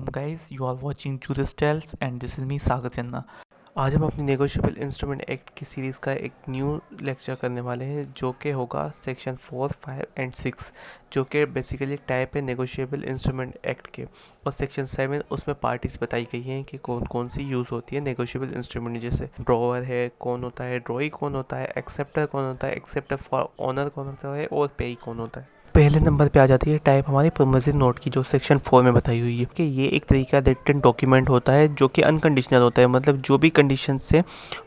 Welcome guys, you are watching Juris Tales and this is me सागर चन्ना। आज हम अपनी नेगोशिएबल इंस्ट्रूमेंट एक्ट की सीरीज़ का एक न्यू लेक्चर करने वाले हैं जो कि होगा सेक्शन 4, 5 एंड 6 जो कि बेसिकली टाइप है नेगोशिएबल इंस्ट्रूमेंट एक्ट के। और सेक्शन 7 उसमें पार्टीज बताई गई हैं कि कौन कौन सी यूज़ होती है नेगोशिएबल इंस्ट्रूमेंट, जैसे ड्रॉवर है कौन होता है, ड्रॉई कौन होता है, एक्सेप्टर कौन होता है, एक्सेप्टर फॉर ऑनर कौन होता है और पेई कौन होता है। पहले नंबर पे आ जाती है टाइप हमारी प्रोमिसरी नोट की जो सेक्शन 4 में बताई हुई है कि ये एक तरीके का रिटन डॉक्यूमेंट होता है जो कि अनकंडीशनल होता है, मतलब जो भी कंडीशन से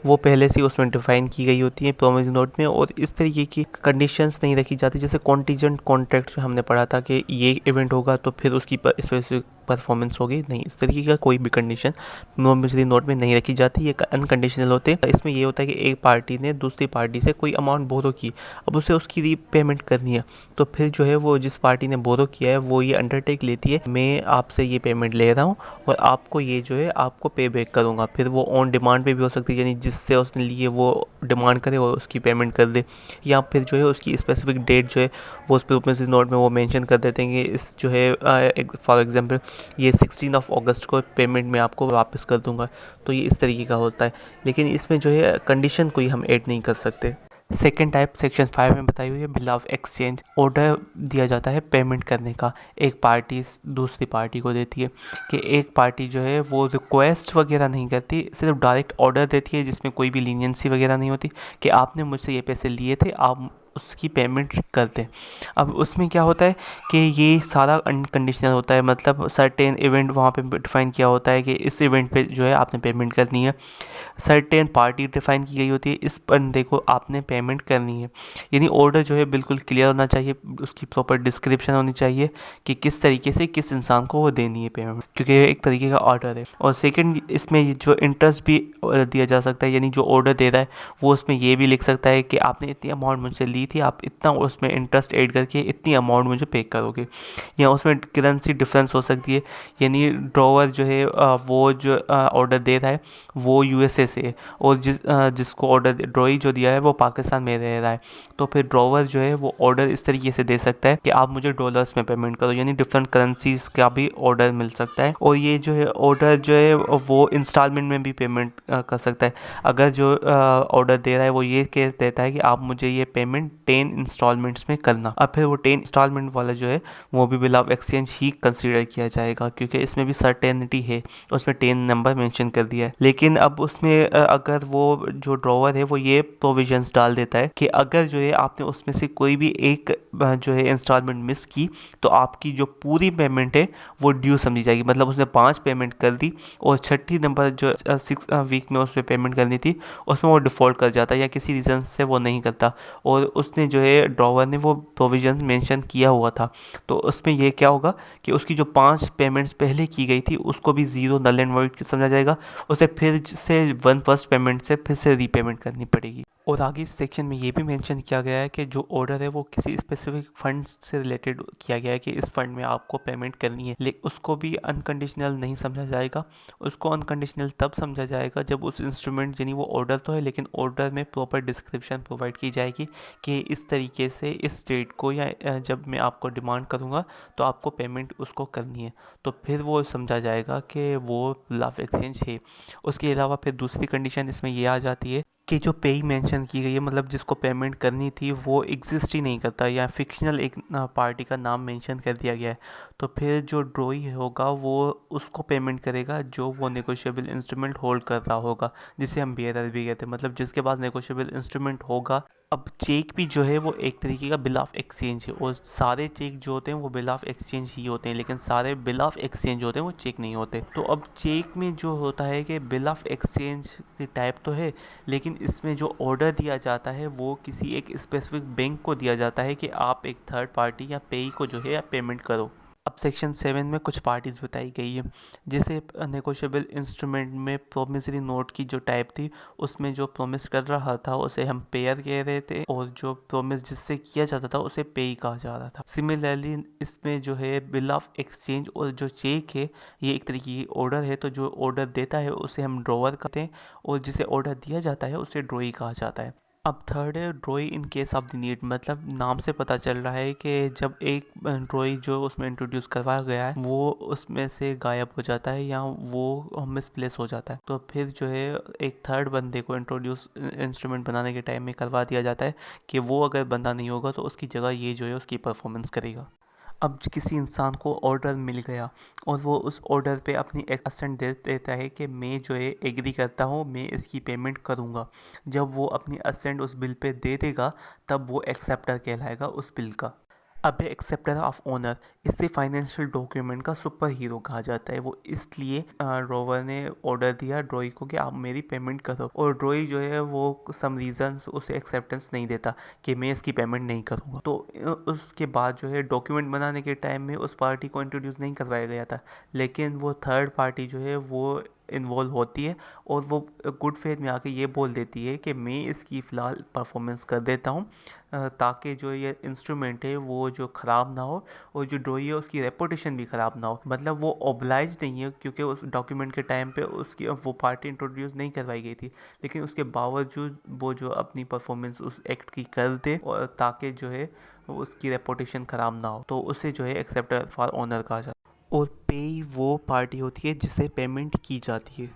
वो पहले से उसमें डिफाइन की गई होती है प्रोमिसरी नोट में, और इस तरीके की कंडीशंस नहीं रखी जाती। जैसे कॉन्टीजेंट कॉन्ट्रैक्ट्स में हमने पढ़ा था कि ये इवेंट होगा तो फिर उसकी स्पेसिफिक परफॉर्मेंस होगी, नहीं, इस तरीके का कोई भी कंडीशन प्रोमिसरी नोट में नहीं रखी जाती, ये अनकंडीशनल होते हैं। इसमें ये होता है कि एक पार्टी ने दूसरी पार्टी से कोई अमाउंट बोरो की, अब उसे उसकी रीपेमेंट करनी है, तो फिर जो है वो जिस पार्टी ने बोरो किया है वो ये अंडरटेक लेती है मैं आपसे ये पेमेंट ले रहा हूँ और आपको ये जो है आपको पे बैक करूँगा। फिर वो ऑन डिमांड पे भी हो सकती है, यानी जिससे उसने लिए वो डिमांड करे और उसकी पेमेंट कर दे, या फिर जो है उसकी स्पेसिफिक डेट जो है वो उस प्रोमिसरी नोट में वो मेंशन कर देते हैं कि इस जो है फॉर एग्जांपल ये 16 अगस्त को पेमेंट मैं आपको वापस कर दूँगा। तो ये इस तरीके का होता है, लेकिन इसमें जो है कंडीशन कोई हम ऐड नहीं कर सकते। सेकेंड टाइप सेक्शन 5 में बताई हुई है बिल ऑफ एक्सचेंज। ऑर्डर दिया जाता है पेमेंट करने का, एक पार्टी दूसरी पार्टी को देती है कि एक पार्टी जो है वो रिक्वेस्ट वगैरह नहीं करती, सिर्फ डायरेक्ट ऑर्डर देती है जिसमें कोई भी लीनियंसी वगैरह नहीं होती कि आपने मुझसे ये पैसे लिए थे आप उसकी पेमेंट कर दें। अब उसमें क्या होता है कि ये सारा अनकंडीशनल होता है, मतलब सर्टेन इवेंट वहाँ पे डिफाइन किया होता है कि इस इवेंट पे जो है आपने पेमेंट करनी है, सर्टेन पार्टी डिफाइन की गई होती है, इस बंदे को आपने पेमेंट करनी है। यानी ऑर्डर जो है बिल्कुल क्लियर होना चाहिए, उसकी प्रॉपर डिस्क्रिप्शन होनी चाहिए कि किस तरीके से किस इंसान को वो देनी है पेमेंट, क्योंकि ये एक तरीके का ऑर्डर है। और सेकंड, इसमें जो इंटरेस्ट भी दिया जा सकता है, यानी जो ऑर्डर दे रहा है वो उसमें ये भी लिख सकता है कि आपने इतनी अमाउंट मुझसे ली थी, आप इतना उसमें इंटरेस्ट ऐड करके इतनी अमाउंट मुझे पे करोगे, या उसमें करेंसी डिफरेंस हो सकती है, यानी ड्रॉवर जो है वो जो ऑर्डर दे रहा है वो यूएसए से, और जिसको ऑर्डर ड्रॉई जो दिया है वो पाकिस्तान में रह रहा है, तो फिर ड्रॉवर जो है वो ऑर्डर इस तरीके से दे सकता है कि आप मुझे डॉलर्स में पेमेंट करो, यानी डिफरेंट करेंसीज का भी ऑर्डर मिल सकता है। और ये जो है ऑर्डर जो है वो इंस्टॉलमेंट में भी पेमेंट कर सकता है। अगर जो ऑर्डर दे रहा है वो ये कह देता है कि आप मुझे ये पेमेंट 10 इंस्टॉलमेंट्स में करना, अब फिर वो 10 इंस्टॉलमेंट वाला जो है वो भी bill of exchange he consider किया जाएगा, क्योंकि इसमें भी सर्टेनिटी है, उसमें 10 नंबर मेंशन कर दिया है। लेकिन अब उसमें अगर वो जो ड्रॉवर है वो ये प्रोविजंस डाल देता है कि अगर जो है आपने उसमें से कोई भी एक जो है इंस्टॉलमेंट मिस की तो आपकी जो पूरी पेमेंट है वो ड्यू समझी जाएगी, मतलब उसने 5 पेमेंट कर दी और छठी नंबर जो 6 वीक में उसमें पेमेंट करनी थी उसमें वो डिफ़ॉल्ट कर जाता है या किसी रीज़न से वो नहीं करता, और उसने जो है ड्रॉवर ने वो प्रोविजन मेंशन किया हुआ था, तो उसमें ये क्या होगा कि उसकी जो 5 पेमेंट्स पहले की गई थी उसको भी ज़ीरो नल एंड वॉइड समझा जाएगा, उसे फिर से 1 फर्स्ट पेमेंट से फिर से रीपेमेंट करनी पड़ेगी। और आगे इस सेक्शन में ये भी मेंशन किया गया है कि जो ऑर्डर है वो किसी स्पेसिफिक फंड से रिलेटेड किया गया है कि इस फंड में आपको पेमेंट करनी है, लेकिन उसको भी अनकंडीशनल नहीं समझा जाएगा। उसको अनकंडीशनल तब समझा जाएगा जब उस इंस्ट्रूमेंट, यानी वो ऑर्डर तो है लेकिन ऑर्डर में प्रॉपर डिस्क्रिप्शन प्रोवाइड की जाएगी कि इस तरीके से इस डेट को या जब मैं आपको डिमांड करूँगा तो आपको पेमेंट उसको करनी है, तो फिर वो समझा जाएगा कि वो बिल ऑफ एक्सचेंज है। उसके अलावा फिर दूसरी कंडीशन इसमें ये आ जाती है कि जो पेई मेंशन की गई है, मतलब जिसको पेमेंट करनी थी वो एग्जिस्ट ही नहीं करता या फिक्शनल एक पार्टी का नाम मेंशन कर दिया गया है, तो फिर जो ड्रॉई होगा वो उसको पेमेंट करेगा जो वो नेगोशिएबल इंस्ट्रूमेंट होल्ड कर रहा होगा, जिसे हम बेयरर भी कहते हैं, मतलब जिसके पास नेगोशिएबल इंस्ट्रूमेंट होगा। अब चेक भी जो है वो एक तरीके का बिल ऑफ एक्सचेंज है, और सारे चेक जो होते हैं वो बिल ऑफ एक्सचेंज ही होते हैं, लेकिन सारे बिल ऑफ एक्सचेंज होते हैं वो चेक नहीं होते। तो अब चेक में जो होता है कि बिल ऑफ एक्सचेंज की टाइप तो है, लेकिन इसमें जो ऑर्डर दिया जाता है वो किसी एक स्पेसिफिक बैंक को दिया जाता है कि आप एक थर्ड पार्टी या पेई को जो है पेमेंट करो। अब सेक्शन 7 में कुछ पार्टीज बताई गई है, जैसे नेगोशिएबल इंस्ट्रूमेंट में प्रोमिसरी नोट की जो टाइप थी उसमें जो प्रोमिस कर रहा था उसे हम पेयर कह रहे थे, और जो प्रोमिस जिससे किया जाता था उसे पेई कहा जा रहा था। सिमिलरली इसमें जो है बिल ऑफ एक्सचेंज और जो चेक है ये एक तरीके की ऑर्डर है, तो जो ऑर्डर देता है उसे हम ड्रॉवर कहते हैं और जिसे ऑर्डर दिया जाता है उसे ड्रॉई कहा जाता है। अब थर्ड है ड्रॉई in case of the need, मतलब नाम से पता चल रहा है कि जब एक ड्रॉई जो उसमें इंट्रोड्यूस करवाया गया है वो उसमें से गायब हो जाता है या वो मिसप्लेस हो जाता है, तो फिर जो है एक थर्ड बंदे को इंट्रोड्यूस इंस्ट्रूमेंट बनाने के टाइम में करवा दिया जाता है कि वो अगर बंदा नहीं होगा तो उसकी जगह ये जो है उसकी परफॉर्मेंस करेगा। अब किसी इंसान को ऑर्डर मिल गया और वो उस ऑर्डर पे अपनी असेंट दे देता है कि मैं जो है एग्री करता हूँ, मैं इसकी पेमेंट करूँगा। जब वो अपनी असेंट उस बिल पे दे देगा तब वो एक्सेप्टर कहलाएगा उस बिल का। अब एक्सेप्टर ऑफ ओनर, इससे फाइनेंशियल डॉक्यूमेंट का सुपर हीरो कहा जाता है। वो इसलिए रोवर ने ऑर्डर दिया ड्रॉई को कि आप मेरी पेमेंट करो, और ड्रॉई जो है वो सम रीजंस उसे एक्सेप्टेंस नहीं देता कि मैं इसकी पेमेंट नहीं करूँगा। तो उसके बाद जो है डॉक्यूमेंट बनाने के टाइम में उस पार्टी को इंट्रोड्यूस नहीं करवाया गया था, लेकिन वो थर्ड पार्टी जो है वो इन्वॉल्व होती है और वो गुड फेथ में आके ये बोल देती है कि मैं इसकी फ़िलहाल परफॉर्मेंस कर देता हूँ ताकि जो ये इंस्ट्रूमेंट है वो जो ख़राब ना हो और जो ड्रॉई है उसकी रेपुटेशन भी ख़राब ना हो। मतलब वो ओब्लाइज नहीं है क्योंकि उस डॉक्यूमेंट के टाइम पे उसकी वो पार्टी इंट्रोड्यूस नहीं करवाई गई थी, लेकिन उसके बावजूद वो जो अपनी परफॉर्मेंस उस एक्ट की कर दे और ताकि जो है उसकी रेपुटेशन ख़राब ना हो, तो उसे जो है एक्सेप्टर फॉर ओनर कहा जाता है। और पे वो पार्टी होती है जिससे पेमेंट की जाती है।